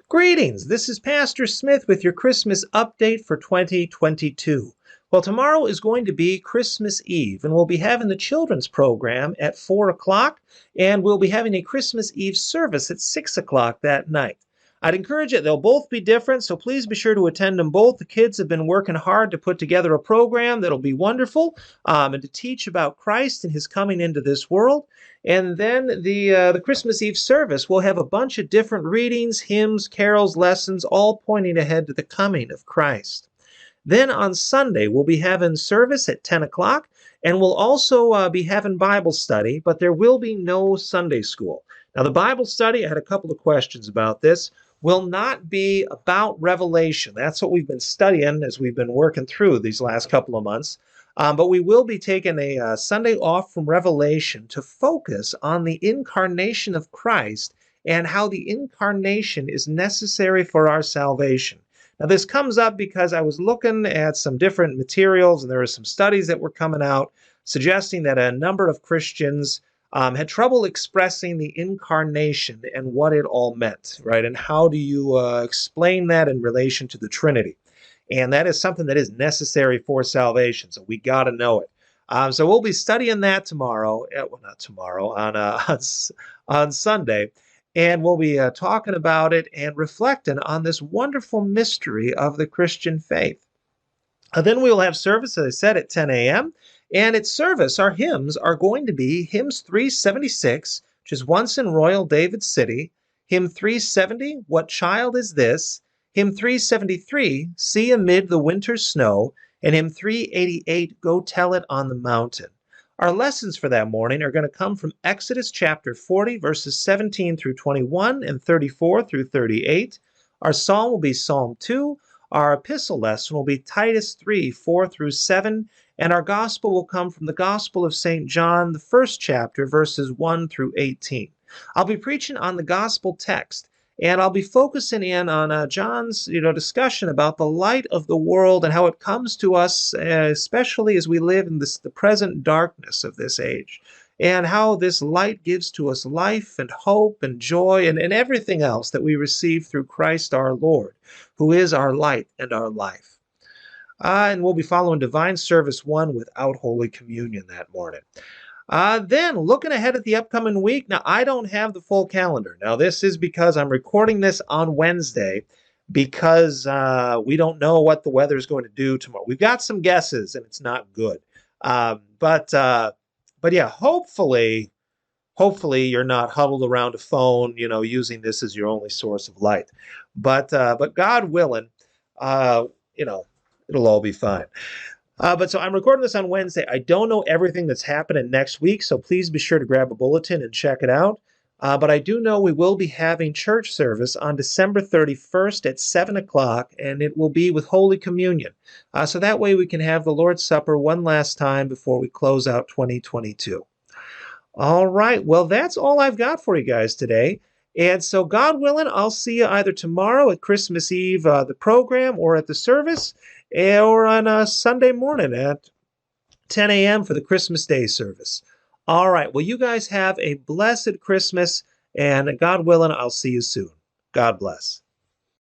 Greetings, this is Pastor Smith with your Christmas update for 2022. Well, tomorrow is going to be Christmas Eve, and we'll be having the children's program at 4 o'clock, and we'll be having a Christmas Eve service at 6 o'clock that night. I'd encourage it. They'll both be different, so please be sure to attend them both. The kids have been working hard to put together a program that'll be wonderful and to teach about Christ and his coming into this world. And then the Christmas Eve service will have a bunch of different readings, hymns, carols, lessons, all pointing ahead to the coming of Christ. Then on Sunday, we'll be having service at 10 o'clock, and we'll also be having Bible study, but there will be no Sunday school. Now, the Bible study, I had a couple of questions about this, will not be about Revelation. That's what we've been studying as we've been working through these last couple of months. But we will be taking a Sunday off from Revelation to focus on the incarnation of Christ and how the incarnation is necessary for our salvation. Now, this comes up because I was looking at some different materials, and there were some studies that were coming out suggesting that a number of Christians had trouble expressing the incarnation and what it all meant, right? And how do you explain that in relation to the Trinity? And that is something that is necessary for salvation, so we got to know it. So we'll be studying that tomorrow. Well, not tomorrow, on Sunday. And we'll be talking about it and reflecting on this wonderful mystery of the Christian faith. Then we'll have service, as I said, at 10 a.m. And at service, our hymns are going to be hymns 376, which is Once in Royal David City, hymn 370, What Child Is This?, hymn 373, See Amid the Winter's Snow, and hymn 388, Go Tell It on the Mountain. Our lessons for that morning are going to come from Exodus chapter 40, verses 17 through 21 and 34 through 38. Our psalm will be Psalm 2. Our epistle lesson will be Titus 3, 4 through 7. And our gospel will come from the Gospel of St. John, the first chapter, verses 1 through 18. I'll be preaching on the gospel text, and I'll be focusing in on John's discussion about the light of the world and how it comes to us, especially as we live in the present darkness of this age, and how this light gives to us life and hope and joy and everything else that we receive through Christ our Lord, who is our light and our life. And we'll be following Divine Service 1 without Holy Communion that morning. Then, looking ahead at the upcoming week, now I don't have the full calendar. Now, this is because I'm recording this on Wednesday because we don't know what the weather is going to do tomorrow. We've got some guesses, and it's not good. But yeah, hopefully you're not huddled around a phone, using this as your only source of light. But God willing, it'll all be fine. So I'm recording this on Wednesday. I don't know everything that's happening next week, so please be sure to grab a bulletin and check it out. But I do know we will be having church service on December 31st at 7 o'clock, and it will be with Holy Communion. So that way we can have the Lord's Supper one last time before we close out 2022. All right, well, that's all I've got for you guys today. And so, God willing, I'll see you either tomorrow at Christmas Eve, the program, or at the service, or on a Sunday morning at 10 a.m. for the Christmas Day service. All right, well, you guys have a blessed Christmas, and God willing, I'll see you soon. God bless.